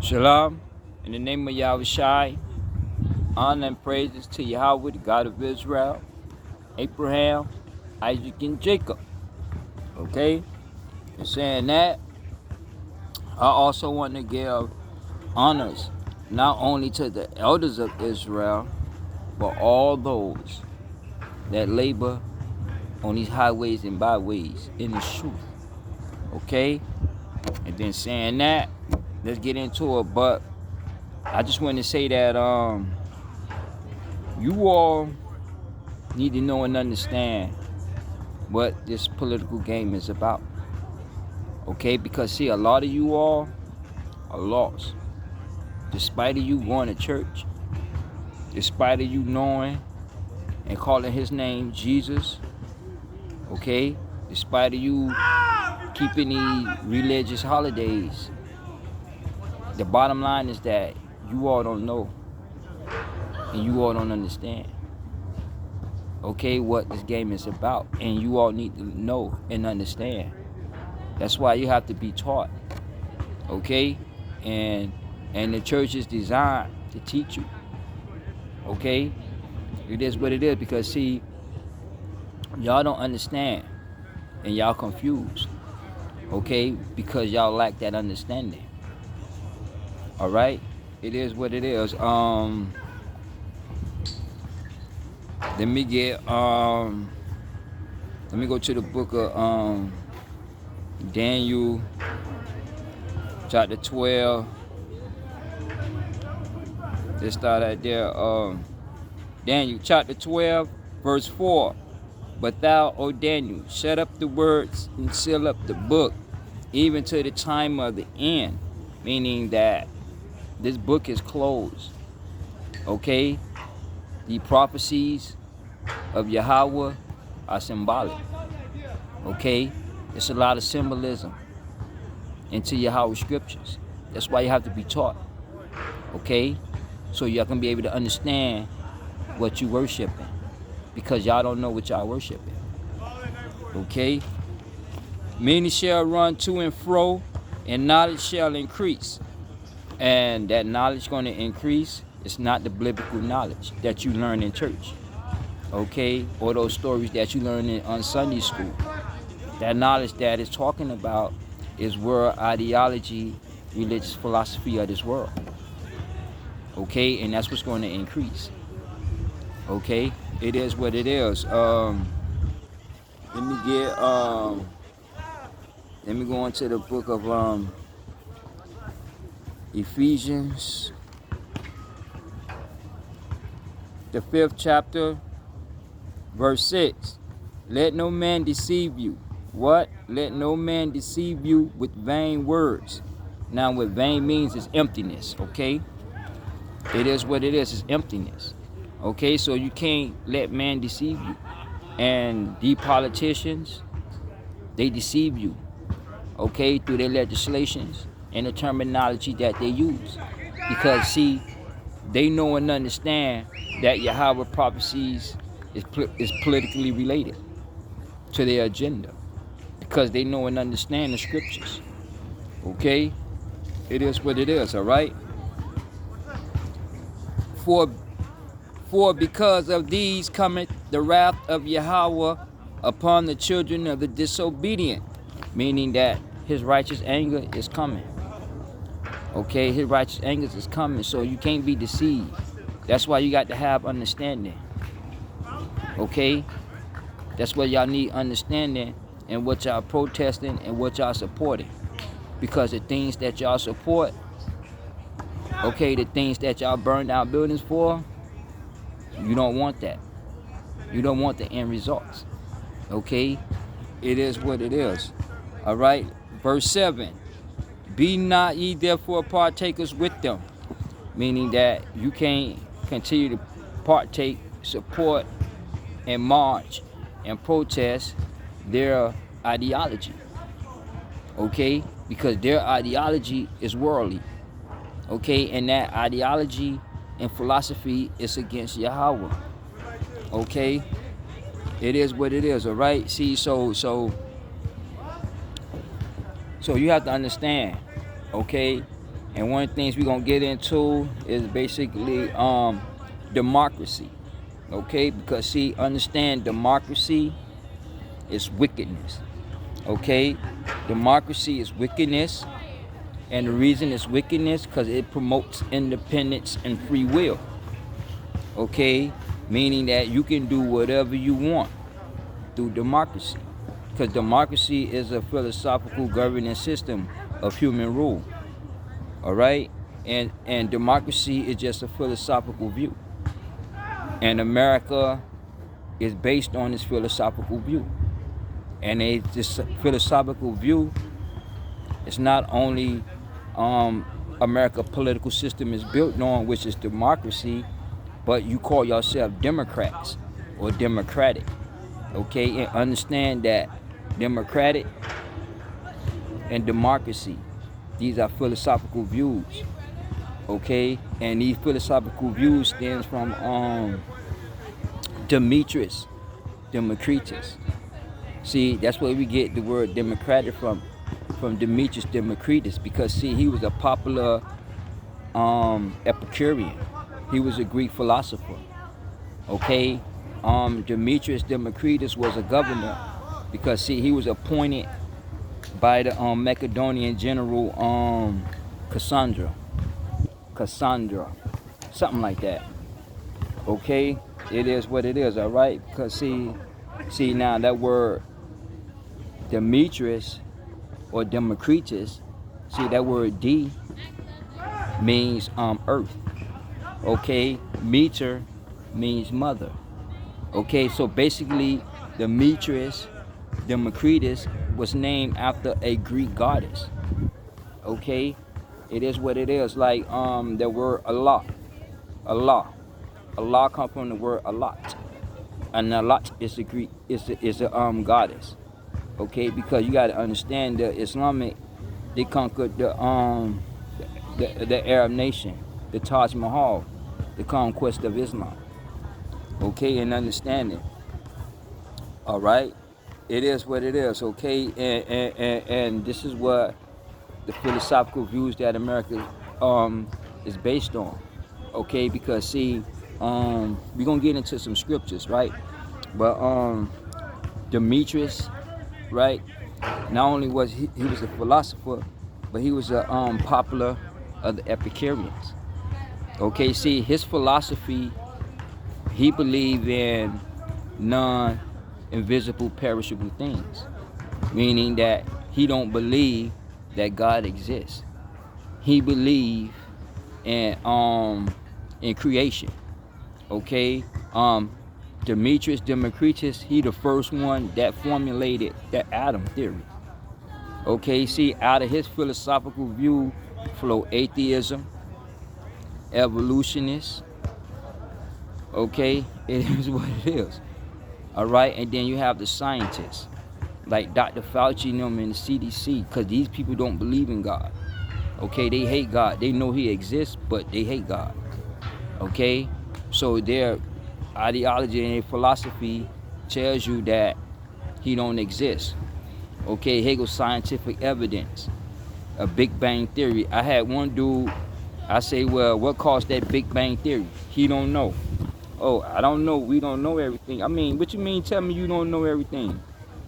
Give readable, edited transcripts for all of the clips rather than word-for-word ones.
Shalom, in the name of F-YHWH, honor and praises to Yahweh, the God of Israel, Abraham, Isaac, and Jacob. Okay? And saying that, I also want to give honors not only to the elders of Israel, but all those that labor on these highways and byways in the truth. Okay? And then saying that, let's get into it. But I just want to say that you all need to know and understand what this political game is about. Okay? Because see, a lot of you all are lost. Despite of you going to church, despite of you knowing and calling his name Jesus, okay? Despite of you keeping these religious holidays, the bottom line is that you all don't know and you all don't understand, okay, what this game is about. And you all need to know and understand. That's why you have to be taught, okay? And the church is designed to teach you, okay? It is what it is, because see, y'all don't understand and y'all confused, okay? Because y'all lack that understanding. All right? It is what it is. Let me go to the book of Daniel chapter 12. Let's start right there. Daniel chapter 12, verse 4. But thou, O Daniel, shut up the words and seal up the book, even to the time of the end. Meaning that this book is closed. Okay? The prophecies of Yahweh are symbolic. Okay? It's a lot of symbolism into Yahweh scriptures. That's why you have to be taught. Okay? So y'all can be able to understand what you worshiping, because y'all don't know what y'all worshiping. Okay? Many shall run to and fro, and knowledge shall increase. And that knowledge going to increase. It's not the biblical knowledge that you learn in church, okay, or those stories that you learn on Sunday school. That knowledge that it's talking about is world ideology, religious philosophy of this world. Okay, and that's what's going to increase. Okay, it is what it is. Let me go into the book of Ephesians, the 5th chapter, verse 6. Let no man deceive you. What? Let no man deceive you with vain words. Now, what vain means is emptiness. Okay. It is what it is. It's emptiness. Okay, so you can't let man deceive you. And the politicians, they deceive you, okay, through their legislations and the terminology that they use. Because, see, they know and understand that Yahweh prophecies is politically related to their agenda. Because they know and understand the scriptures. Okay? It is what it is, all right? For because of these cometh the wrath of Yahweh upon the children of the disobedient. Meaning that his righteous anger is coming. Okay, his righteous anger is coming, so you can't be deceived. That's why you got to have understanding. Okay? That's why y'all need understanding and what y'all protesting and what y'all supporting. Because the things that y'all support, okay, the things that y'all burn down buildings for, you don't want that. You don't want the end results. Okay? It is what it is. All right? Verse 7. Be not ye therefore partakers with them. Meaning that you can't continue to partake, support, and march and protest their ideology. Okay? Because their ideology is worldly. Okay? And that ideology and philosophy is against Yahweh. Okay? It is what it is, all right? See, so you have to understand, okay? And one of the things we're gonna get into is basically democracy. Okay, because see, understand democracy is wickedness. Okay, democracy is wickedness, and the reason it's wickedness because it promotes independence and free will. Okay, meaning that you can do whatever you want through democracy, because democracy is a philosophical governance system of human rule. All right, and democracy is just a philosophical view, and America is based on this philosophical view. And this philosophical view is not only America political system is built on, which is democracy, but you call yourself Democrats or Democratic. Okay, and understand that democratic and democracy, these are philosophical views. Okay, and these philosophical views stems from Demetrius Democritus. See, that's where we get the word democratic from Demetrius Democritus, because see, he was a popular Epicurean. He was a Greek philosopher. Okay, Demetrius Democritus was a governor because see, he was appointed by the Macedonian general Cassandra, something like that. Okay, it is what it is. All right, because see now that word Demetrius or Democritus, see that word D means earth. Okay, meter means mother. Okay, so basically Demetrius Democritus was named after a Greek goddess. Okay, it is what it is. Like the word Allah comes from the word Alat, and Alat is a Greek is a goddess. Okay, because you got to understand the Islamic, they conquered the Arab nation, the Taj Mahal, the conquest of Islam. Okay, and understand it. All right, it is what it is. Okay, and this is what the philosophical views that America is based on. Okay, because see, we're gonna get into some scriptures, right? But Demetrius, right? Not only was he was a philosopher, but he was a popular of the Epicureans. Okay, see, his philosophy, he believed in non-invisible, perishable things, meaning that he don't believe that God exists. He believed in creation. Okay, Demetrius Democritus, he the first one that formulated the atom theory. Okay, see, out of his philosophical view flow atheism, evolutionists. Okay, it is what it is. All right, and then you have the scientists like Dr. Fauci and them in the CDC, because these people don't believe in God. Okay, they hate God. They know he exists, but they hate God. Okay, so their ideology and their philosophy tells you that he don't exist. Okay, Hegel's scientific evidence, a Big Bang theory. I had one dude, I say, well, what caused that Big Bang theory? He don't know. Oh, I don't know. We don't know everything. I mean, what you mean tell me you don't know everything?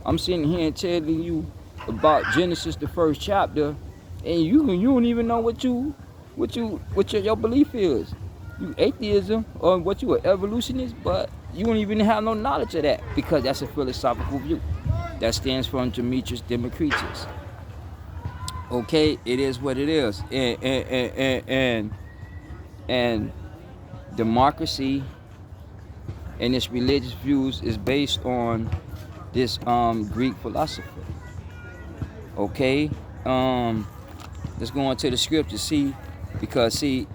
I'm sitting here and telling you about Genesis, the first chapter, and you don't even know what your belief is. You atheism, or what you an evolutionist, but you don't even have no knowledge of that, because that's a philosophical view. That stands for Demetrius Democritus. Okay, it is what it is. And democracy and its religious views is based on this Greek philosopher. Okay, let's go on to the scriptures. See, because see,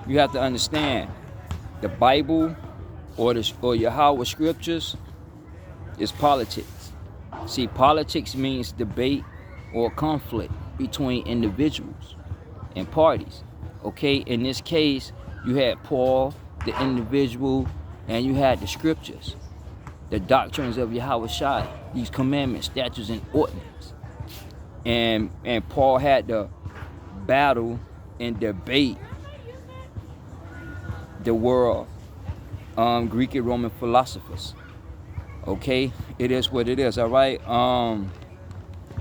you have to understand the Bible or Yahweh scriptures is politics. See, politics means debate or conflict between individuals and parties. Okay, in this case, you had Paul, the individual, and you had the scriptures, the doctrines of Yahweh, these commandments, statutes, and ordinances. And Paul had to battle and debate the world, Greek and Roman philosophers. Okay, it is what it is. All right.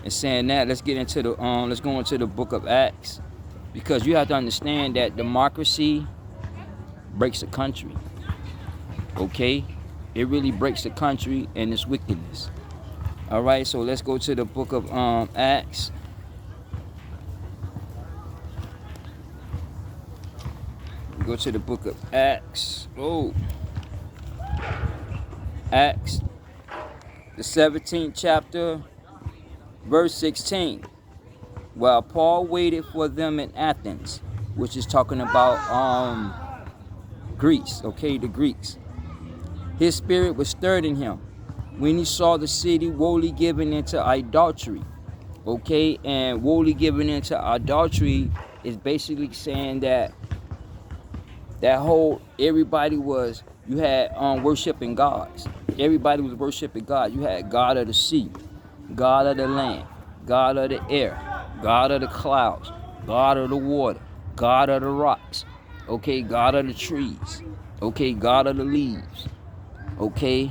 And saying that, let's get into the let's go into the book of Acts, because you have to understand that democracy breaks the country. Okay, it really breaks the country and its wickedness. All right, so let's go to the book of Acts. Go to the book of Acts. Oh, Acts, the 17th chapter, verse 16. While Paul waited for them in Athens, which is talking about Greece, okay, the Greeks. His spirit was stirred in him when he saw the city wholly given into idolatry. Okay, and wholly given into idolatry is basically saying that everybody was, you had worshiping gods. Everybody was worshiping God. You had God of the sea, God of the land, God of the air, God of the clouds, God of the water, God of the rocks, okay, God of the trees, okay, God of the leaves, okay,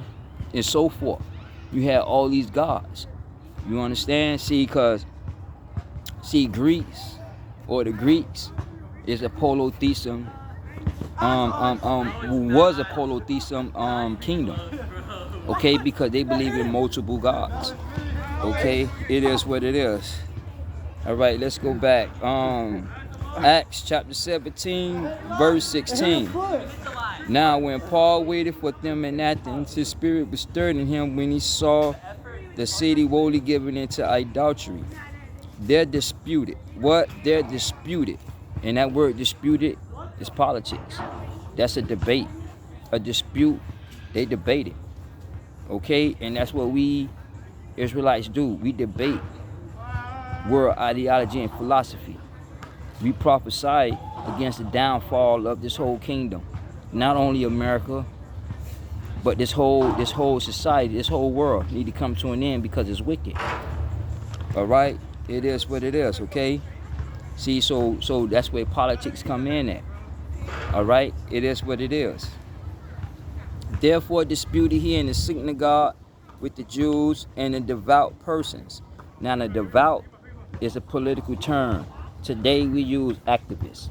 and so forth. You had all these gods. You understand? Greece, or the Greeks, is a polytheism, was a polytheism kingdom. Okay, because they believe in multiple gods. Okay, it is what it is. All right, let's go back. Acts chapter 17, verse 16. Now, when Paul waited for them in Athens, his spirit was stirred in him when he saw the city wholly given into idolatry. They're disputed. What? They're disputed. And that word disputed is politics. That's a debate. A dispute, they debate it. Okay? And that's what we Israelites do. We debate world ideology and philosophy. We prophesy against the downfall of this whole kingdom. Not only America, but this whole society, this whole world need to come to an end because it's wicked. All right? It is what it is, okay? See, so that's where politics come in at. All right? It is what it is. Therefore disputed he in the synagogue with the Jews and the devout persons. Now, the devout is a political term. Today we use activists.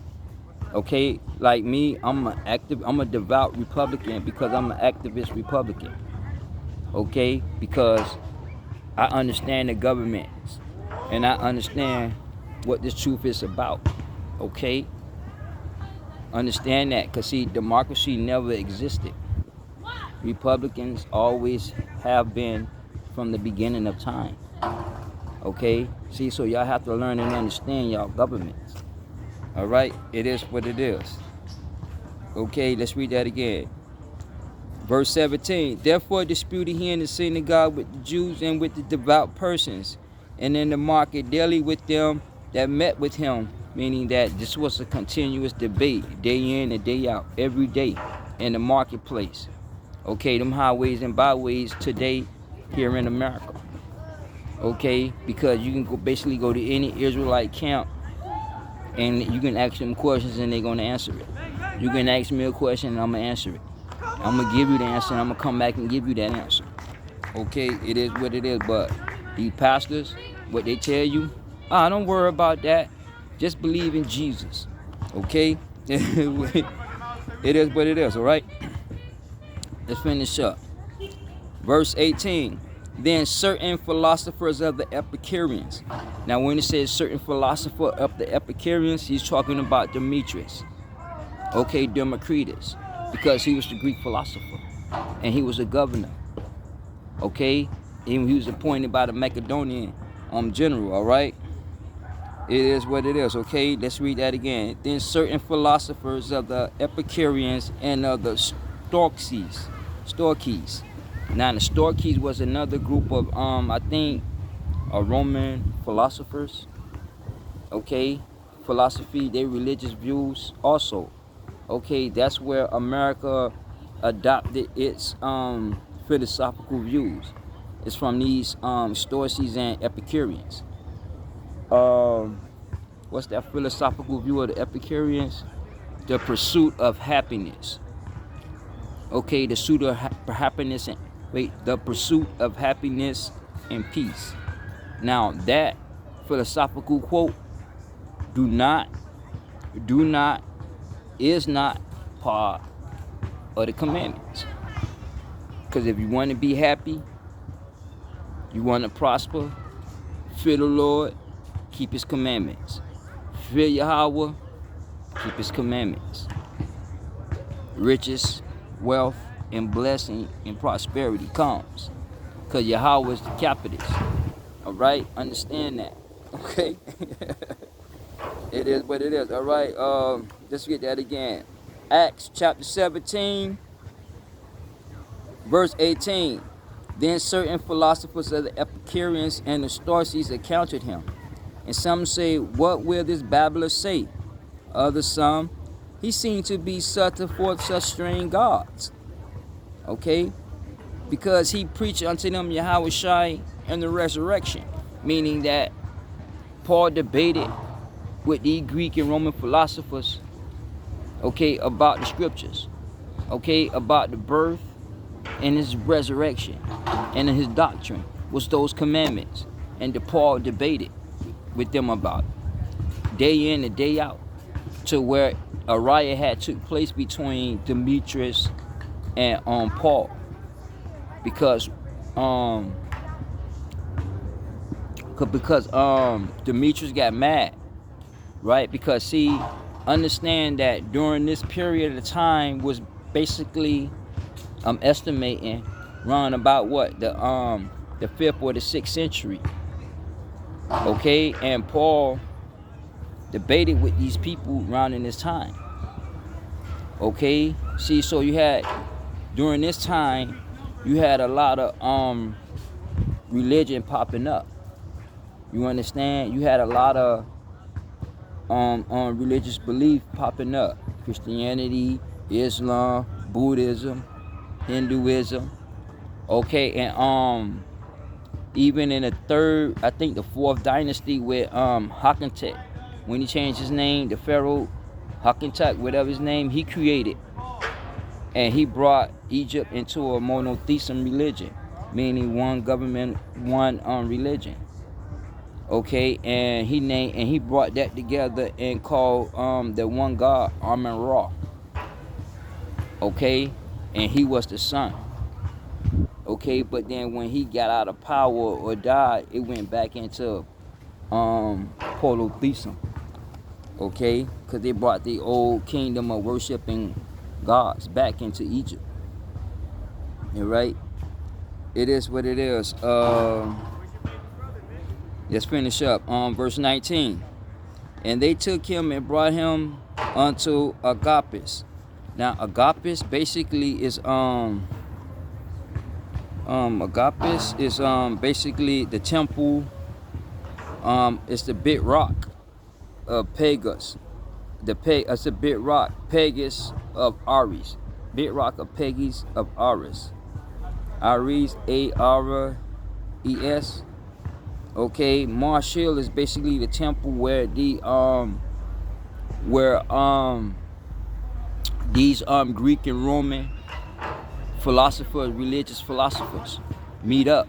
Okay, like me, I'm a devout Republican because I'm an activist Republican. Okay, because I understand the government and I understand what this truth is about. Okay, understand that, because see, democracy never existed. Republicans always have been from the beginning of time. Okay, see, so y'all have to learn and understand y'all governments. All right, it is what it is. Okay, let's read that again. Verse 17. Therefore disputed he in the synagogue with the Jews and with the devout persons, and in the market daily with them that met with him. Meaning that this was a continuous debate, day in and day out, every day in the marketplace. Okay, them highways and byways today here in America. Okay, because you can basically go to any Israelite camp and you can ask them questions and they're going to answer it. You can ask me a question and I'm going to answer it. I'm going to give you the answer and I'm going to come back and give you that answer. Okay, it is what it is. But these pastors, what they tell you, don't worry about that. Just believe in Jesus. Okay? It is what it is, all right? Let's finish up. Verse 18. Then certain philosophers of the Epicureans. Now, when it says certain philosopher of the Epicureans, he's talking about Demetrius. Okay, Democritus. Because he was the Greek philosopher. And he was a governor. Okay? And he was appointed by the Macedonian general, all right? It is what it is, okay? Let's read that again. Then certain philosophers of the Epicureans and of the Storches. Now, the Storches was another group of, I think, Roman philosophers. Okay? Philosophy, their religious views also. Okay? That's where America adopted its philosophical views. It's from these Storches and Epicureans. what's that philosophical view of the Epicureans? The pursuit of happiness. Okay, the pursuit of happiness and the pursuit of happiness and peace. Now that philosophical quote is not part of the commandments. Because if you want to be happy, you want to prosper, fear the Lord, keep his commandments. Fear Yahweh, keep his commandments. Riches, wealth, and blessing and prosperity comes. Because Yahweh is the capitalist. Alright? Understand that. Okay? It is what it is. Alright, let's get that again. Acts chapter 17, verse 18. Then certain philosophers of the Epicureans and the Stoics encountered him. And some say, what will this babbler say? Others some, he seemed to be subtle for such strange gods. Okay? Because he preached unto them Yahushua and the resurrection. Meaning that Paul debated with the Greek and Roman philosophers, okay, about the scriptures, okay, about the birth and his resurrection and his doctrine was those commandments. And the Paul debated with them about it, day in and day out, to where a riot had took place between Demetrius and Paul, because Demetrius got mad, right? Because see, understand that during this period of time was basically, I'm estimating, around about what, the 5th or the 6th century. Okay, and Paul debated with these people around in this time. Okay, see, so you had, during this time, you had a lot of religion popping up. You understand? You had a lot of religious belief popping up. Christianity, Islam, Buddhism, Hinduism. Okay, and even in the 3rd, I think the 4th dynasty with Hakentech, when he changed his name, the Pharaoh Hakentech, whatever his name, he created, and he brought Egypt into a monotheism religion, meaning one government, one religion. Okay, and he brought that together and called the one God Amen-Ra. Okay, and he was the son. Okay, but then when he got out of power or died, it went back into polytheism. Okay, because they brought the old kingdom of worshiping gods back into Egypt. All right, it is what it is. Let's finish up on verse 19. And they took him and brought him unto Agapes. Now Agapes basically is Agapes is basically the temple. It's the big rock of Pegasus. It's a big rock, Pegasus of Ares. Big rock of Pegasus of Ares. Ares, A-R-E-S. Okay, Mars Hill is basically the temple where these Greek and Roman philosophers, religious philosophers, meet up.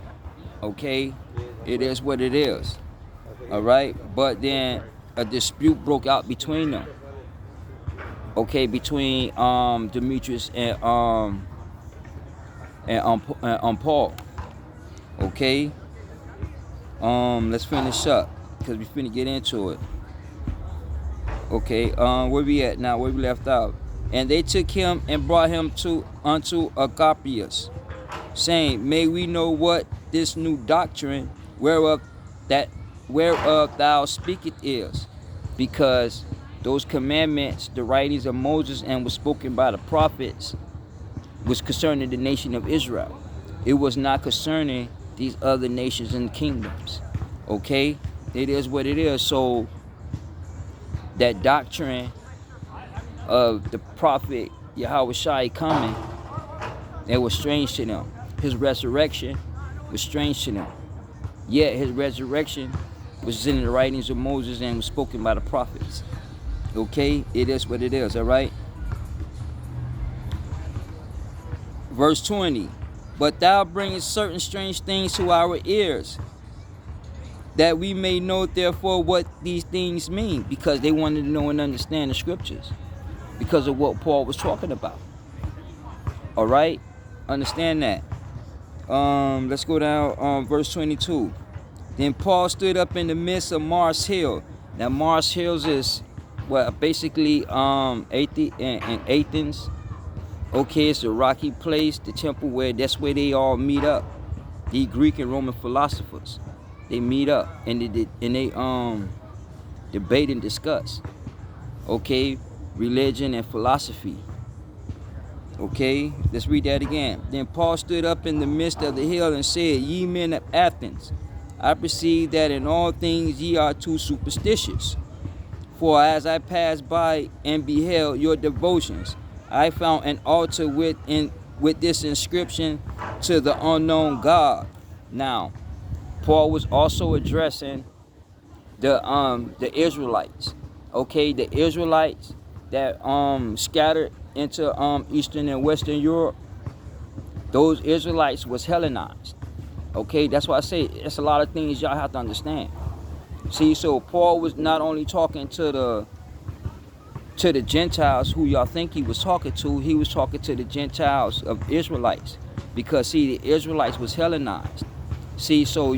Okay, it is what it is. All right, but then a dispute broke out between them. Okay, between Demetrius and Paul. Okay, let's finish up because we finna get into it. Okay, where we at now? Where we left out? And they took him and brought him unto Agapes, saying, May we know what this new doctrine whereof thou speakest is, because those commandments, the writings of Moses, and was spoken by the prophets, was concerning the nation of Israel. It was not concerning these other nations and kingdoms. Okay, it is what it is. So that doctrine of the prophet Yahushua coming, it was strange to them. His resurrection was strange to them. Yet his resurrection which is in the writings of Moses and was spoken by the prophets. Okay, it is what it is, all right? Verse 20, but thou bringest certain strange things to our ears, that we may know therefore what these things mean, because they wanted to know and understand the scriptures because of what Paul was talking about. All right, understand that. Let's go down verse 22. Then Paul stood up in the midst of Mars Hill. Now Mars Hills is basically in Athens. Okay, it's a rocky place, the temple that's where they all meet up. The Greek and Roman philosophers, they meet up and they debate and discuss. Okay, religion and philosophy. Okay, let's read that again. Then Paul stood up in the midst of the hill and said, Ye men of Athens, I perceive that in all things ye are too superstitious. For as I passed by and beheld your devotions, I found an altar with this inscription, to the unknown God. Now, Paul was also addressing the Israelites. Okay, the Israelites that scattered into Eastern and Western Europe. Those Israelites was Hellenized. Okay, that's why I say it's a lot of things y'all have to understand. See, so Paul was not only talking to the Gentiles who y'all think he was talking to, he was talking to the Gentiles of Israelites. Because see, the Israelites was Hellenized. See, so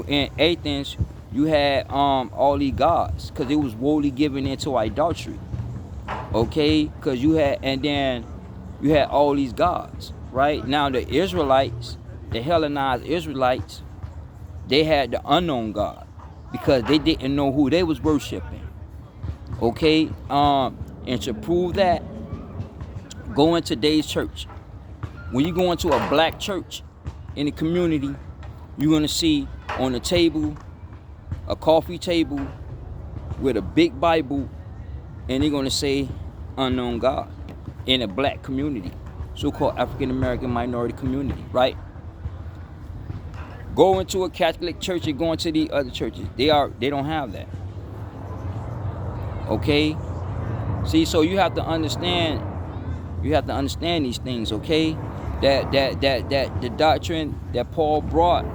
in Athens you had all these gods, because it was wholly given into idolatry. Okay, because you had all these gods, right? Now the Israelites, the Hellenized Israelites, they had the unknown God, because they didn't know who they was worshiping. Okay, and to prove that, go in today's church. When you go into a black church in the community, you're gonna see on the table a coffee table with a big Bible, and they're gonna say unknown God in a black community, so-called African American minority community, right? Go into a Catholic church and go into the other churches. They don't have that. Okay? See, so you have to understand these things, okay? That the doctrine that Paul brought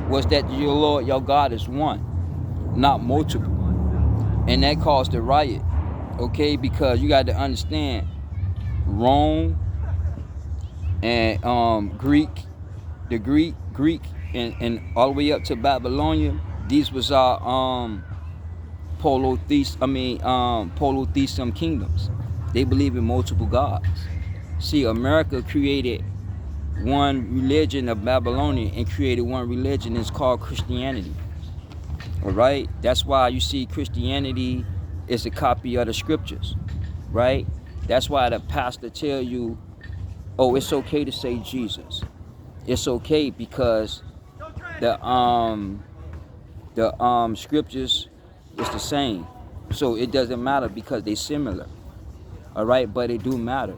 was that your Lord, your God is one, not multiple. And that caused a riot. Okay, because you got to understand, Rome and Greek and all the way up to Babylonia, these was our polytheism kingdoms. They believe in multiple gods. See, America created one religion of Babylonia and created one religion. It's called Christianity. All right, that's why you see Christianity is a copy of the scriptures, right? That's why the pastor tell you, oh, it's okay to say Jesus. It's okay because the scriptures is the same, so it doesn't matter because they're similar. All right, but it do matter.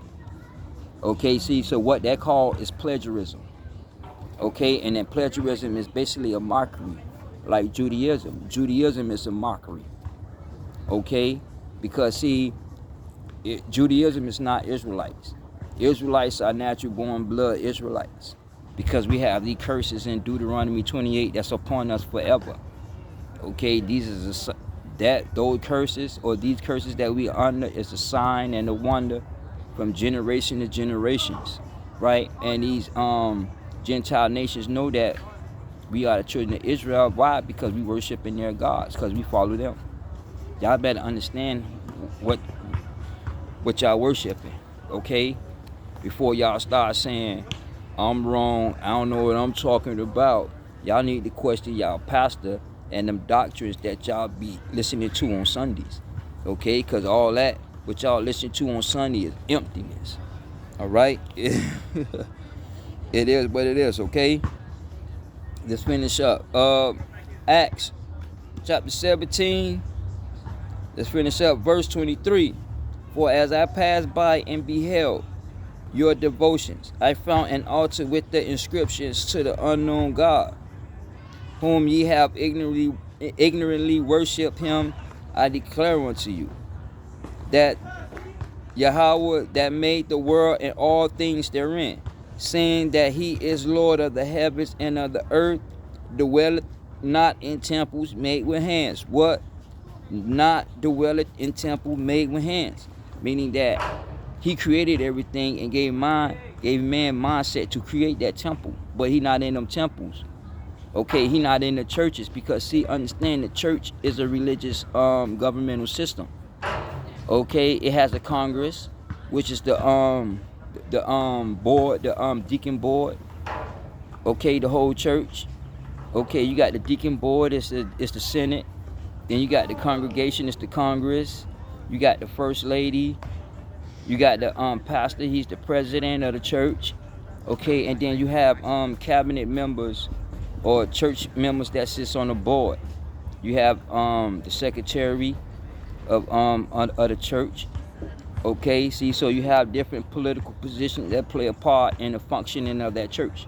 Okay, see, so what that called is plagiarism. Okay, and then plagiarism is basically a mockery, like Judaism. Judaism is a mockery. Okay, because see, Judaism is not Israelites. Israelites are natural born blood Israelites, because we have these curses in Deuteronomy 28 that's upon us forever. Okay, those curses, or these curses that we under, is a sign and a wonder from generation to generations, right? And these Gentile nations know that we are the children of Israel. Why? Because we worship in their gods, because we follow them. Y'all better understand what y'all worshiping, okay? Before y'all start saying, I'm wrong, I don't know what I'm talking about. Y'all need to question y'all pastor and them doctrines that y'all be listening to on Sundays, okay? Because all that, what y'all listen to on Sunday is emptiness, all right? It is what it is, okay? Let's finish up. Acts chapter 17. Let's finish up verse 23. For as I passed by and beheld your devotions, I found an altar with the inscriptions, to the unknown God, whom ye have ignorantly ignorantly worship him, I declare unto you that Yahweh that made the world and all things therein, saying that he is Lord of the heavens and of the earth, dwelleth not in temples made with hands. What? Not dwelleth in temple made with hands. Meaning that he created everything and gave man mindset to create that temple. But he not in them temples. Okay, he not in the churches, because see, understand, the church is a religious governmental system. Okay, it has a Congress, which is the board, the deacon board. Okay, the whole church. Okay, you got the deacon board, it's the Senate. Then you got the congregation, it's the Congress. You got the first lady. You got the pastor, he's the president of the church. Okay, and then you have cabinet members or church members that sits on the board. You have the secretary of the church. Okay, see, so you have different political positions that play a part in the functioning of that church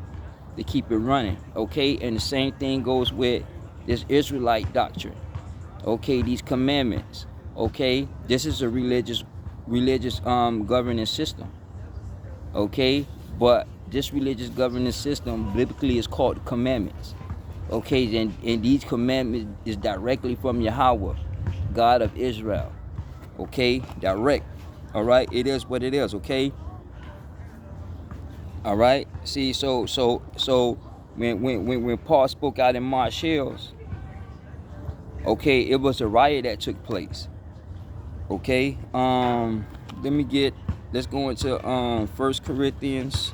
to keep it running. Okay, and the same thing goes with this Israelite doctrine. Okay, these commandments. Okay, this is a religious governing system. Okay, but this religious governing system biblically is called commandments. Okay, and these commandments is directly from Yahweh, God of Israel. Okay, direct. All right, it is what it is. Okay. All right. See, so when Paul spoke out in Marsh Hills, okay, it was a riot that took place. Okay. Let's go into 1 Corinthians.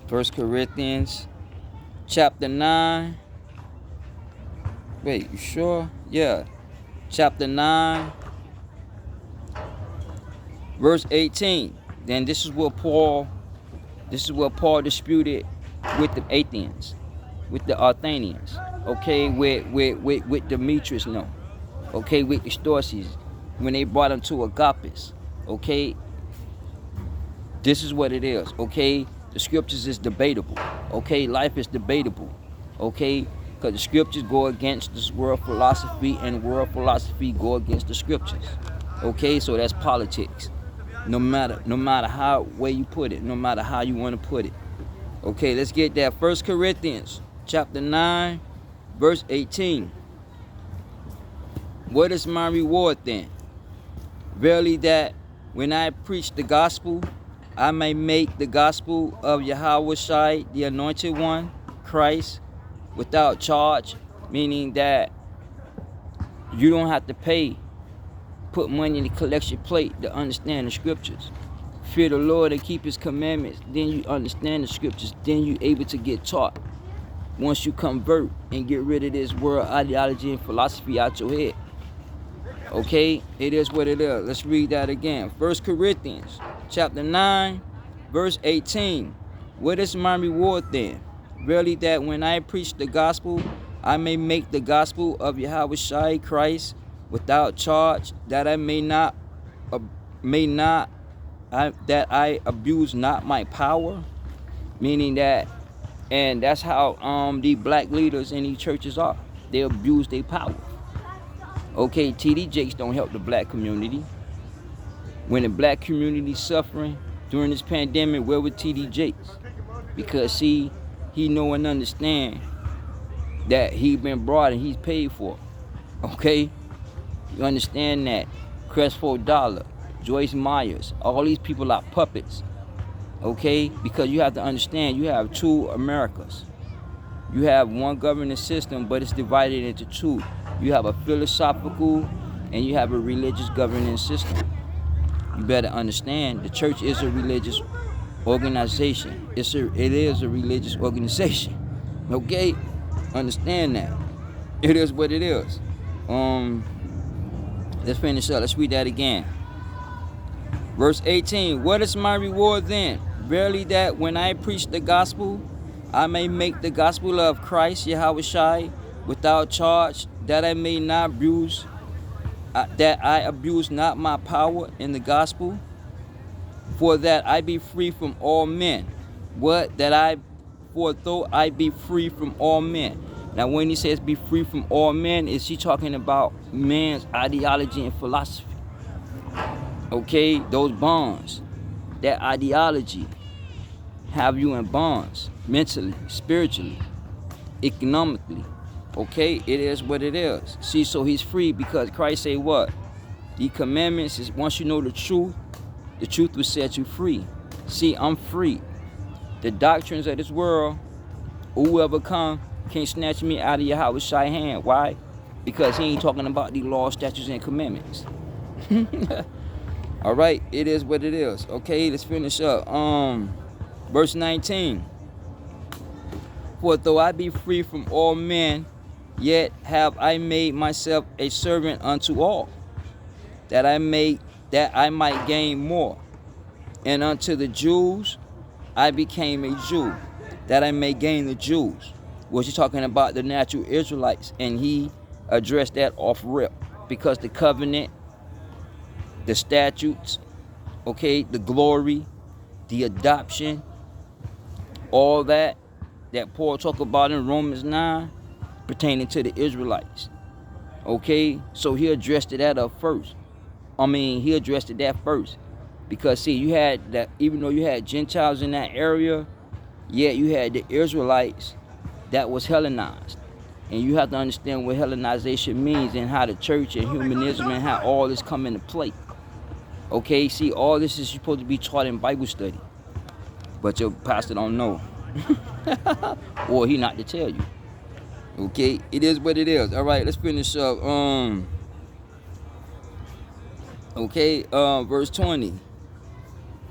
1 Corinthians chapter 9. Wait, you sure? Yeah. Chapter 9, verse 18. Then this is what Paul disputed with the Athenians, with the Athenians. Okay, with Demetrius, no. Okay, with Extorces, when they brought him to Agapes. Okay, this is what it is. Okay, the scriptures is debatable. Okay, life is debatable. Okay, because the scriptures go against this world philosophy, and world philosophy go against the scriptures. Okay, so that's politics. No matter how way you put it, no matter how you want to put it. Okay, let's get that. 1 Corinthians chapter 9, verse 18. What is my reward then? Verily that when I preach the gospel, I may make the gospel of YHWH, the anointed one, Christ, without charge, meaning that you don't have to put money in the collection plate to understand the scriptures. Fear the Lord and keep his commandments, then you understand the scriptures, then you're able to get taught. Once you convert and get rid of this world ideology and philosophy out your head. Okay, it is what it is. Let's read that again. 1 Corinthians chapter 9, verse 18. What is my reward then? Verily that when I preach the gospel, I may make the gospel of YHWH Christ without charge, that I that I abuse not my power. Meaning that, and that's how the black leaders in these churches are. They abuse their power. Okay, TD Jakes don't help the black community. When the black community suffering during this pandemic, where was TD Jakes? Because see, he know and understand that he been brought and he's paid for. Okay? You understand that? Crestful Dollar, Joyce Myers, all these people are puppets. Okay? Because you have to understand, you have two Americas. You have one governing system, but it's divided into two. You have a philosophical and you have a religious governing system. You better understand, the church is a religious organization. It is a religious organization. Okay? Understand that. It is what it is. Let's finish up. Let's read that again. Verse 18. What is my reward then? Verily that when I preach the gospel, I may make the gospel of Christ YHWH without charge, that I may not abuse, that I abuse not my power in the gospel, for that I be free from all men. What? That I for though I be free from all men. Now, when he says be free from all men, is he talking about man's ideology and philosophy? Okay, those bonds, that ideology have you in bonds, mentally, spiritually, economically. Okay, it is what it is. See, so he's free because Christ say what? The commandments is, once you know the truth will set you free. See, I'm free. The doctrines of this world, whoever come, can't snatch me out of YHWH's hand. Why? Because he ain't talking about the laws, statutes, and commandments. All right, it is what it is. Okay, let's finish up. Verse 19. For though I be free from all men, yet have I made myself a servant unto all, that I might gain more. And unto the Jews I became a Jew, that I may gain the Jews. Was he talking about the natural Israelites? And he addressed that off rip, because the covenant, the statutes, okay, the glory, the adoption, all that Paul talked about in Romans 9 pertaining to the Israelites. Okay, so he addressed that up first. He addressed that first. Because see, you had that, even though you had Gentiles in that area, yet you had the Israelites that was Hellenized. And you have to understand what Hellenization means and how the church and humanism and how all this come into play. Okay, see, all this is supposed to be taught in Bible study. But your pastor don't know. Or he not to tell you. Okay, it is what it is. All right, let's finish up. Verse 20.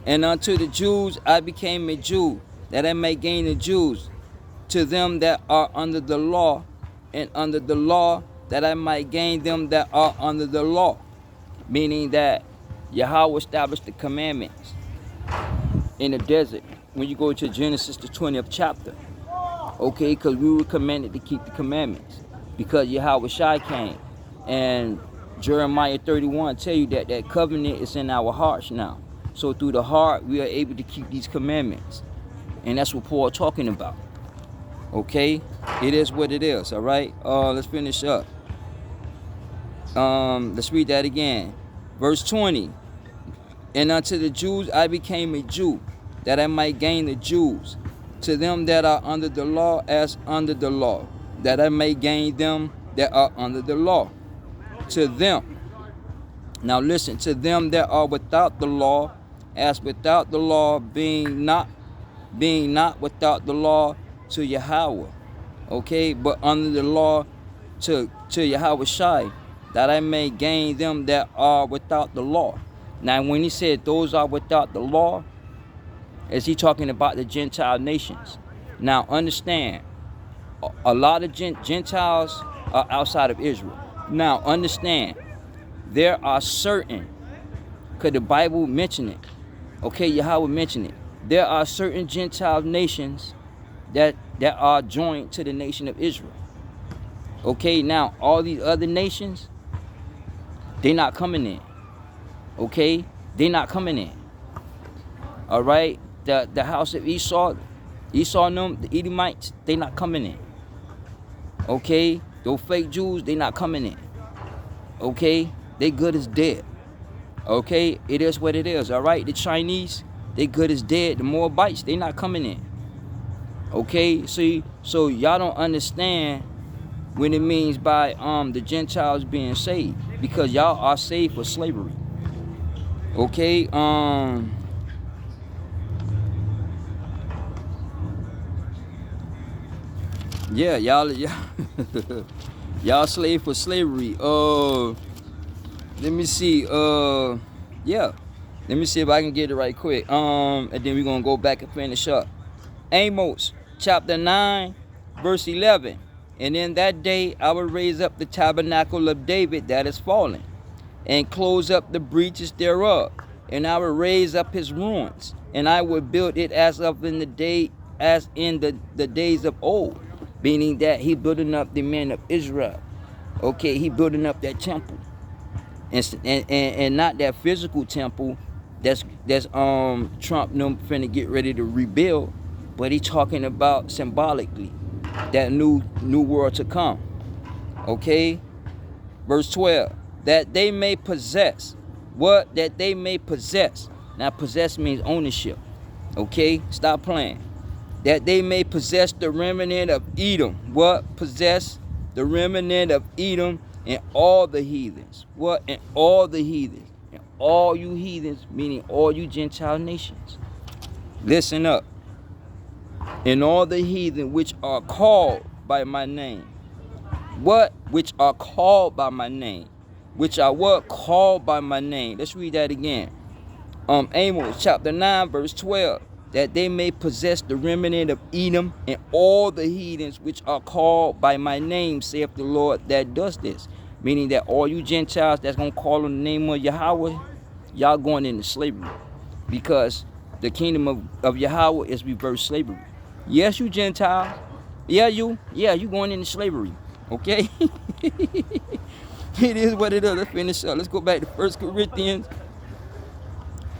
And unto the Jews I became a Jew, that I may gain the Jews. To them that are under the law, and under the law, that I might gain them that are under the law. Meaning that Yahweh established the commandments in the desert. When you go to Genesis, the 20th chapter. Okay, because we were commanded to keep the commandments. Because YHWH came. And Jeremiah 31 tell you that that covenant is in our hearts now. So through the heart, we are able to keep these commandments. And that's what Paul talking about. Okay, it is what it is. All right, let's finish up. Let's read that again. Verse 20. And unto the Jews I became a Jew, that I might gain the Jews. To them that are under the law, as under the law, that I may gain them that are under the law. To them, now listen, to them that are without the law, as without the law, being not without the law, to Yahweh. Okay, but under the law, to YHWH, that I may gain them that are without the law. Now, when he said those are without the law, is he talking about the Gentile nations? Now, understand, a lot of Gentiles are outside of Israel. Now, understand, there are certain, because the Bible mentioned it, okay, Yahweh mentioned it, there are certain Gentile nations that are joined to the nation of Israel. Okay, now, all these other nations, they're not coming in. Okay, they're not coming in. All right, the house of Esau and them, the Edomites, they not coming in. Okay, those fake Jews, they not coming in. Okay, they good as dead. Okay, it is what it is. All right, the Chinese, they good as dead. The Moabites, they not coming in. Okay, see, so y'all don't understand when it means by the Gentiles being saved, because y'all are saved for slavery. Okay, yeah, y'all slave for slavery. Let me see. Yeah, let me see if I can get it right quick. And then we're gonna go back and finish up. Amos chapter 9, verse 11. And in that day I will raise up the tabernacle of David that is fallen, and close up the breaches thereof, and I will raise up his ruins, and I will build it as in the days of old. Meaning that he building up the men of Israel. Okay, he building up that temple, and not that physical temple that's Trump them finna get ready to rebuild. but he's talking about symbolically that new world to come. Okay, verse 12, that they may possess. What? That they may possess. Now possess means ownership. Okay, stop playing. That they may possess the remnant of Edom. What? Possess the remnant of Edom and all the heathens. What? And all the heathens. And all you heathens, meaning all you Gentile nations. Listen up. And all the heathen which are called by my name. What? Which are called by my name. Which are what? Called by my name. Let's read that again. Amos chapter 9 verse 12. That they may possess the remnant of Edom and all the heathens which are called by my name, saith the Lord that does this. Meaning that all you Gentiles that's going to call on the name of Yahweh, y'all going into slavery. Because the kingdom of Yahweh is reverse slavery. Yes, you Gentiles. Yeah, you going into slavery. Okay? It is what it is. Let's finish up. Let's go back to 1 Corinthians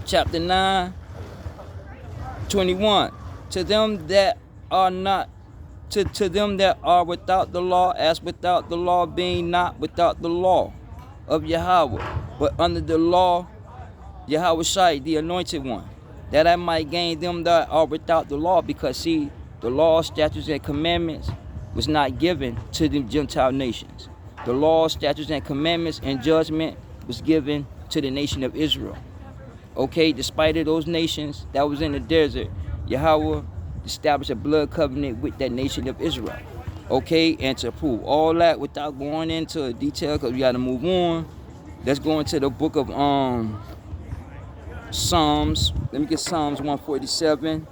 chapter 9. 21. To them that are not, to them that are without the law, as without the law, being not without the law of Yahweh, but under the law, YHWH, the anointed one, that I might gain them that are without the law. Because see, the law, statutes, and commandments was not given to the Gentile nations. The law, statutes, and commandments and judgment was given to the nation of Israel. Okay, despite of those nations that was in the desert, Yahweh established a blood covenant with that nation of Israel. Okay, and to prove all that without going into detail, because we got to move on, let's go into the book of Psalms. Let me get Psalms 147.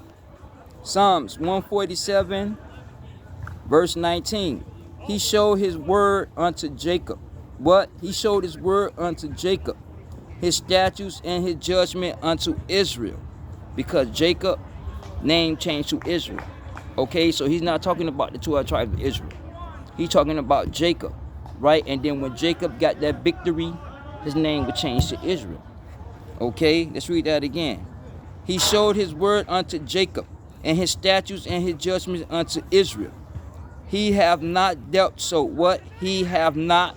Psalms 147, verse 19. He showed his word unto Jacob. What? He showed his word unto Jacob, his statutes and his judgment unto Israel. Because Jacob name changed to Israel. Okay, so he's not talking about the 12 tribes of Israel. He's talking about Jacob, right? And then when Jacob got that victory, his name would change to Israel. Okay, let's read that again. He showed his word unto Jacob, and his statutes and his judgments unto Israel. He have not dealt so. What? He have not,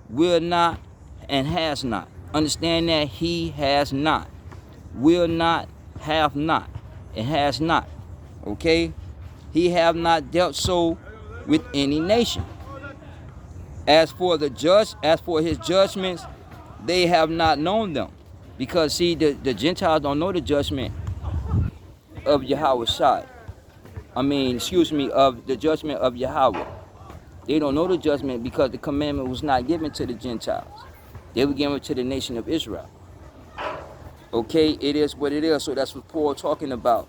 will not, and has not. Understand that? He has not, will not, have not, and has not. Okay? He have not dealt so with any nation. As for his judgments, they have not known them. Because see, the Gentiles don't know the judgment of YHWH. Of the judgment of Yahweh. They don't know the judgment because the commandment was not given to the Gentiles. They were given to the nation of Israel. Okay, it is what it is. So that's what Paul talking about.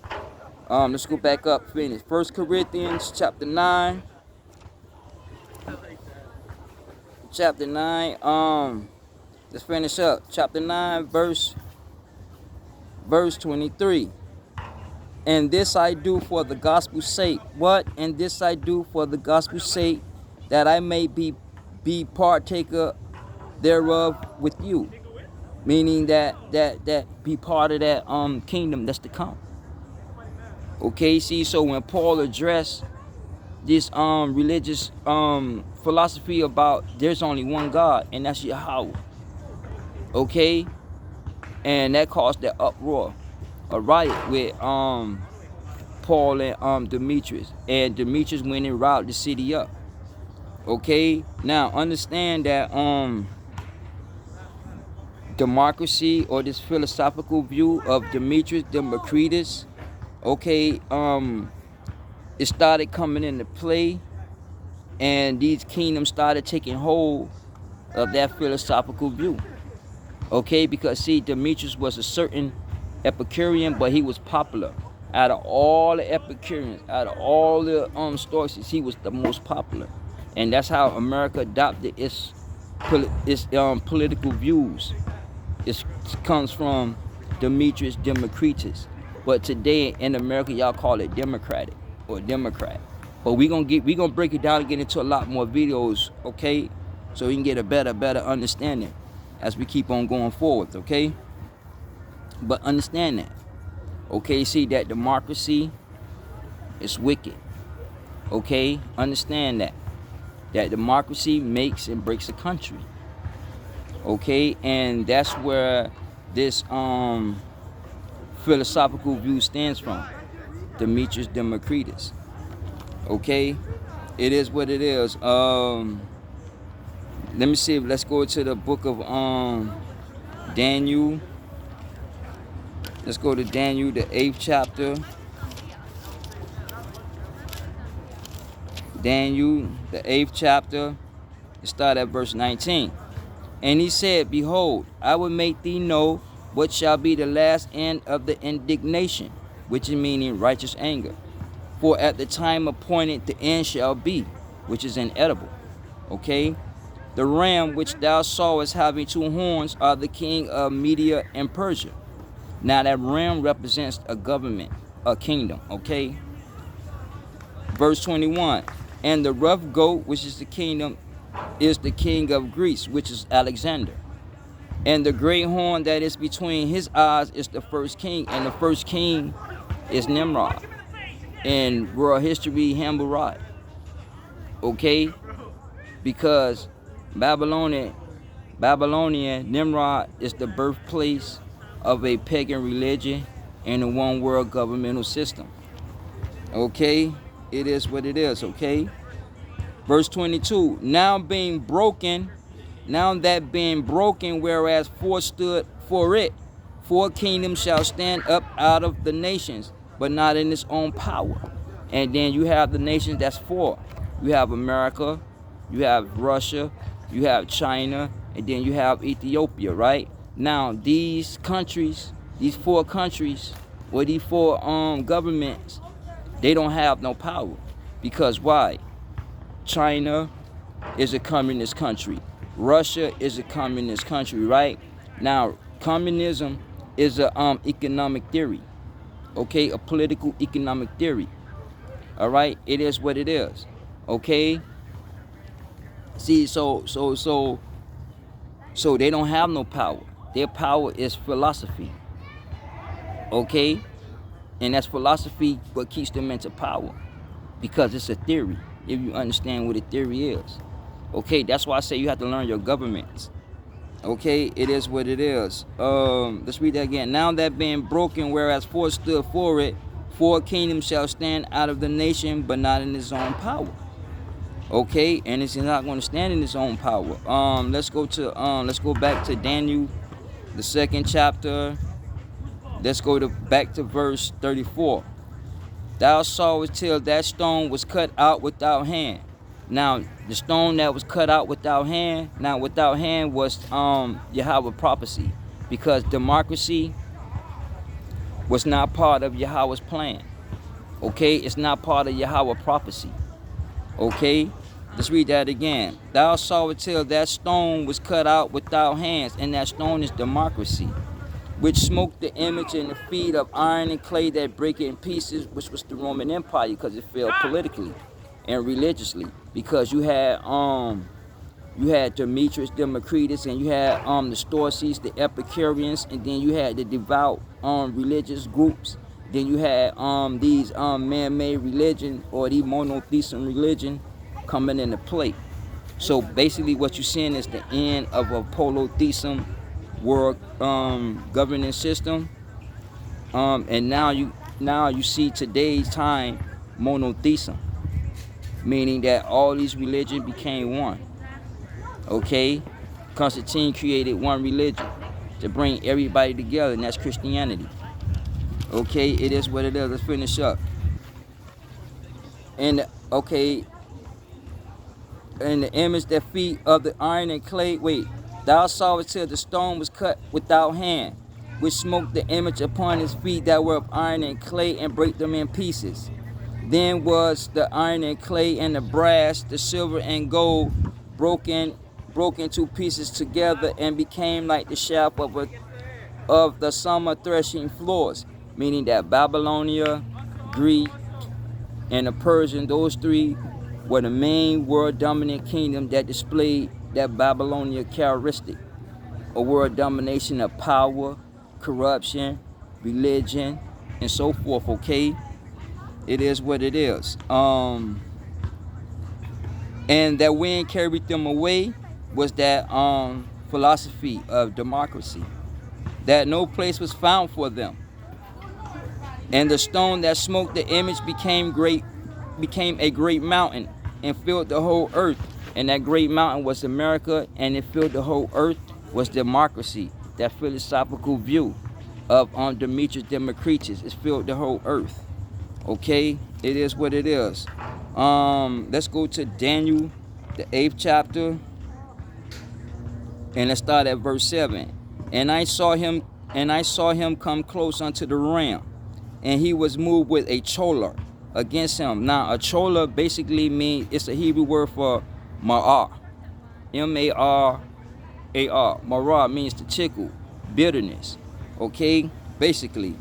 Let's go back up, finish. 1 Corinthians chapter 9. Chapter 9. Let's finish up. Chapter 9, verse 23. And this I do for the gospel's sake. What? And this I do for the gospel's sake, that I may be partaker thereof with you. Meaning that be part of that kingdom that's to come. Okay, see, so when Paul addressed this religious philosophy about there's only one God, and that's Yahweh. Okay? And that caused that uproar, a riot with Paul and Demetrius. And Demetrius went and routed the city up. Okay? Now understand that democracy, or this philosophical view of Demetrius Democritus, okay, it started coming into play, and these kingdoms started taking hold of that philosophical view. Okay, because see, Demetrius was a certain Epicurean, but he was popular. Out of all the Epicureans, out of all the Stoics, he was the most popular. And that's how America adopted its political views. It comes from Demetrius Democritus. But today in America, y'all call it Democratic or Democrat. But we gonna break it down and get into a lot more videos, okay? So we can get a better understanding as we keep on going forward, okay? But understand that Okay, see that democracy is wicked. Okay, understand that. That democracy makes and breaks a country. Okay, and that's where this philosophical view stands from. Demetrius Democritus. Okay, it is what it is. Let me see. Let's go to the book of Daniel. Let's go to Daniel, the 8th chapter. Daniel, the 8th chapter. Let's start at verse 19. And he said, Behold, I will make thee know what shall be the last end of the indignation, which is meaning righteous anger. For at the time appointed the end shall be, which is inedible. Okay? The ram which thou sawest having 2 horns are the king of Media and Persia. Now that ram represents a government, a kingdom. Okay? Verse 21. And the rough goat, which is the kingdom, is the king of Greece, which is Alexander. And the great horn that is between his eyes is the first king, and the first king is Nimrod. In world history, Hammurabi. Okay? Because Babylonian Nimrod is the birthplace of a pagan religion and a one world governmental system. Okay? It is what it is, okay? Verse 22, now that being broken, whereas 4 stood for it, 4 kingdoms shall stand up out of the nations, but not in its own power. And then you have the nations that's 4. You have America, you have Russia, you have China, and then you have Ethiopia, right? Now, these countries, these 4 countries, or these 4 governments, they don't have no power. Because why? China is a communist country. Russia is a communist country, right? Now, communism is a economic theory. Okay, a political economic theory. All right, it is what it is. Okay. See, so they don't have no power. Their power is philosophy. Okay, and that's philosophy what keeps them into power, because it's a theory. If you understand what a theory is. Okay, that's why I say you have to learn your governments. Okay, it is what it is. Let's read that again. Now that being broken, whereas 4 stood for it, 4 kingdoms shall stand out of the nation, but not in his own power. Okay, and it's not going to stand in its own power. Let's go back to Daniel, the 2nd chapter. Let's go back to verse 34. Thou sawest till that stone was cut out without hand. Now, the stone that was cut out without hand, was Yahweh prophecy. Because democracy was not part of Yahweh's plan. Okay, it's not part of Yahweh prophecy. Okay, let's read that again. Thou sawest till that stone was cut out without hands, and that stone is democracy, which smote the image and the feet of iron and clay that break it in pieces, which was the Roman Empire, because it fell politically and religiously. Because you had Demetrius Democritus, and you had the Stoics, the Epicureans, and then you had the devout religious groups. Then you had these man-made religion, or the monotheism religion, coming into play. So basically what you're seeing is the end of a polytheism world governance system, and now you see today's time monotheism, meaning that all these religions became one. Okay, Constantine created one religion to bring everybody together, and that's Christianity. Okay, it is what it is. Let's finish up. And okay, and the image that feet of the iron and clay. Wait, thou sawest till the stone was cut without hand, which smote the image upon his feet that were of iron and clay, and break them in pieces. Then was the iron and clay and the brass, the silver and gold, broken to pieces together, and became like the shaft of the summer threshing floors. Meaning that Babylonia, Greece, and the Persian, those 3 were the main world dominant kingdom that displayed that Babylonian characteristic, a world domination of power, corruption, religion, and so forth. Okay, it is what it is. And that wind carried them away was that philosophy of democracy, that no place was found for them. And the stone that smote the image became a great mountain and filled the whole earth. And that great mountain was America, and it filled the whole earth was democracy. That philosophical view of Demetrius Democritus is filled the whole earth. Okay, it is what it is. Let's go to Daniel, the 8th chapter, and let's start at verse 7. And I saw him come close unto the ram, and he was moved with a choler against him. Now, a choler basically means, it's a Hebrew word for marah, M-A-R-A-R. Marah means to tickle, bitterness. Okay, basically.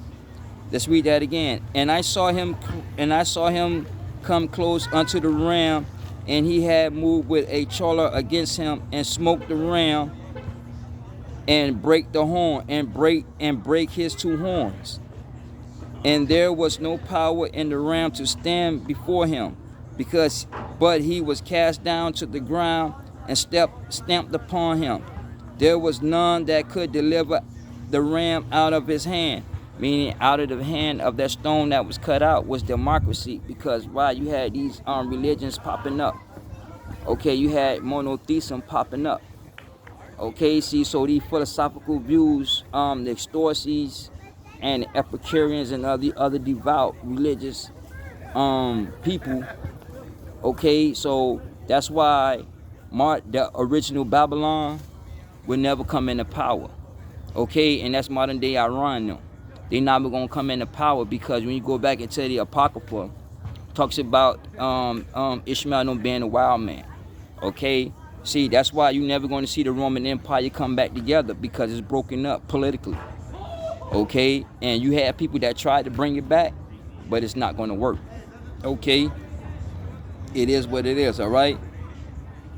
Let's read that again. And I saw him come close unto the ram, and he had moved with a choler against him, and smote the ram, and break the horn, and break his two horns. And there was no power in the ram to stand before him, but he was cast down to the ground and stamped upon him. There was none that could deliver the ram out of his hand, meaning out of the hand of that stone that was cut out was democracy, because you had these religions popping up. Okay, you had monotheism popping up. Okay, see, so these philosophical views, the Stoics and the Epicureans and other devout religious people. Okay, so that's why the original Babylon would never come into power. Okay, and that's modern day Iran now. They never gonna come into power, because when you go back into the Apocrypha, talks about Ishmael being a wild man. Okay, see, that's why you're never going to see the Roman Empire come back together, because it's broken up politically. Okay, and you have people that tried to bring it back, but it's not going to work. Okay, it is what it is. All right.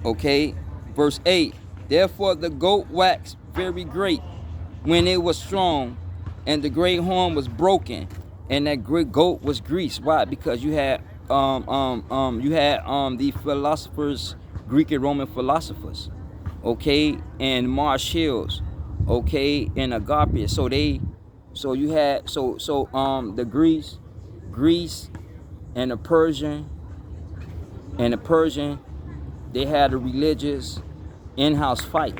Okay, verse 8. Therefore the goat waxed very great when it was strong, and the great horn was broken, and that great goat was greased. Why? Because you had the philosophers, Greek and Roman philosophers, okay, and Mars Hills, okay, and Agapius. So you had the Greece and the Persian, they had a religious in-house fight,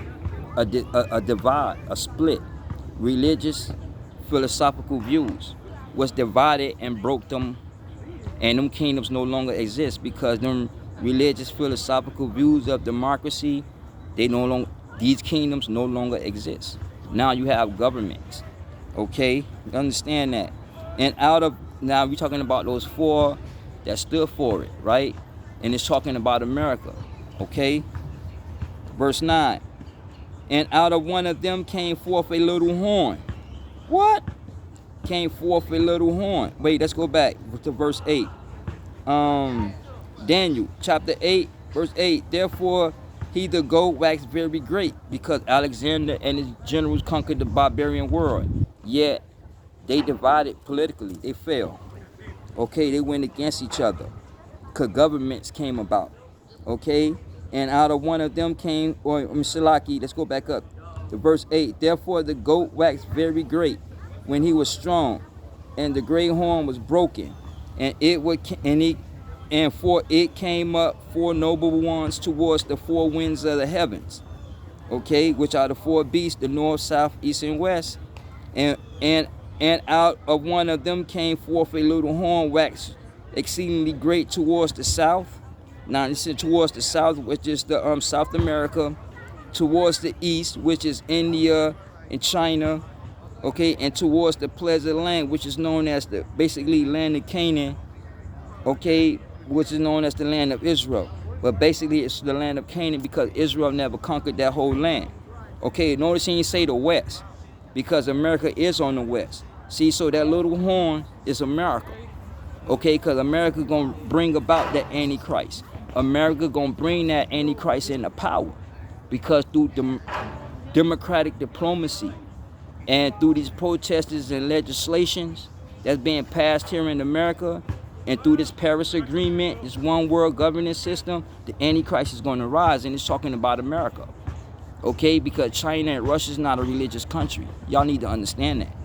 a divide, a split. Religious philosophical views was divided and broke them, and them kingdoms no longer exist, because them religious philosophical views of democracy, these kingdoms no longer exist. Now you have governments. Okay, you understand that? And now we're talking about those four that stood for it, right? And it's talking about America. Okay, verse 9. And out of one of them came forth a little horn. What? Came forth a little horn. Wait, let's go back to verse 8. Daniel chapter 8, verse 8. Therefore he the goat waxed very great, because Alexander and his generals conquered the barbarian world. Yet they divided politically. They fell. Okay, they went against each other, because governments came about. Okay, and out of one of them came, Salaki, let's go back up to verse 8. Therefore the goat waxed very great when he was strong, and the great horn was broken, and for it came up four noble ones towards the four winds of the heavens, okay, which are the four beasts, the north, south, east, and west, and out of one of them came forth a little horn waxed exceedingly great towards the south. Now this is towards the south, which is the South America, towards the east, which is India and China, okay, and towards the pleasant land, which is known as the basically land of Canaan, okay, which is known as the land of Israel. But basically it's the land of Canaan, because Israel never conquered that whole land. Okay, notice he didn't say the west, because America is on the west. See, so that little horn is America. Okay, because America gonna bring about that Antichrist. America gonna bring that Antichrist into power, because through democratic diplomacy and through these protesters and legislations that's being passed here in America, and through this Paris Agreement, this one world governance system, the Antichrist is going to rise, and it's talking about America. Okay, because China and Russia is not a religious country. Y'all need to understand that.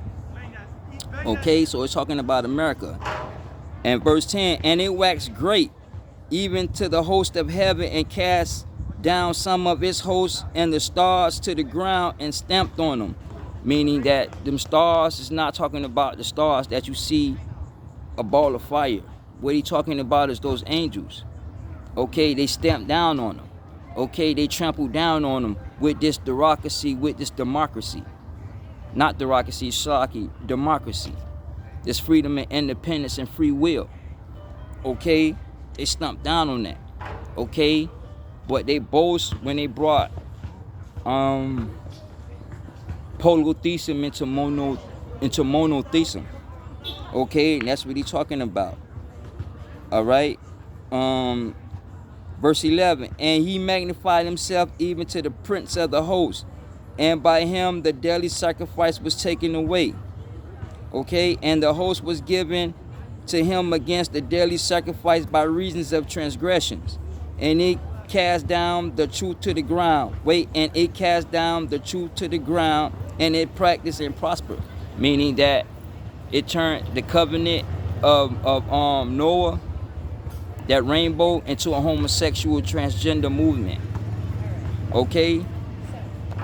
Okay, so it's talking about America. And verse 10, and it waxed great, even to the host of heaven, and cast down some of its hosts and the stars to the ground, and stamped on them. Meaning that them stars is not talking about the stars that you see a ball of fire. What he talking about is those angels. Okay, they stamped down on them. Okay, they trampled down on them with this democracy, with this democracy. Not democracy, shlaki, democracy. This freedom and independence and free will. Okay, they stumped down on that. Okay, but they boast when they brought polytheism into monotheism. Okay, and that's what he's talking about. All right. Verse 11, and he magnified himself even to the prince of the host, and by him the daily sacrifice was taken away. Okay, and the host was given to him against the daily sacrifice by reasons of transgressions, and it cast down the truth to the ground. And it cast down the truth to the ground, and it practiced and prospered. Meaning that it turned the covenant of Noah, that rainbow, into a homosexual transgender movement. Okay,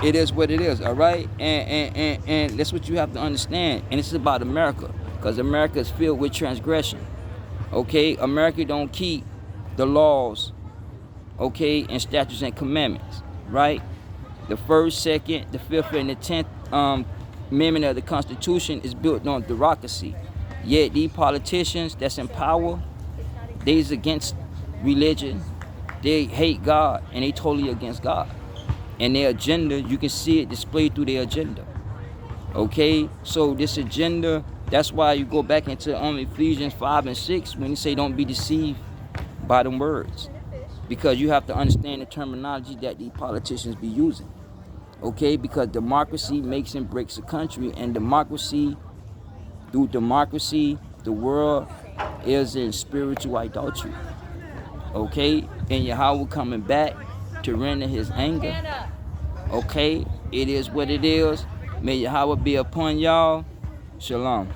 it is what it is. All right, and that's what you have to understand. And it's about America, because America is filled with transgression. Okay, America don't keep the laws, okay, and statutes and commandments. Right, the first, second, the fifth, and the 10th amendment of the Constitution is built on democracy. Yet these politicians that's in power, they's against religion, they hate God, and they totally against God. And their agenda, you can see it displayed through their agenda. Okay, so this agenda, that's why you go back into Ephesians 5 and 6 when you say don't be deceived by them words. Because you have to understand the terminology that these politicians be using. Okay, because democracy makes and breaks a country, and through democracy, the world is in spiritual idolatry. Okay, and Yahweh coming back to render his anger. Okay, it is what it is. May Yahweh be upon y'all. Shalom.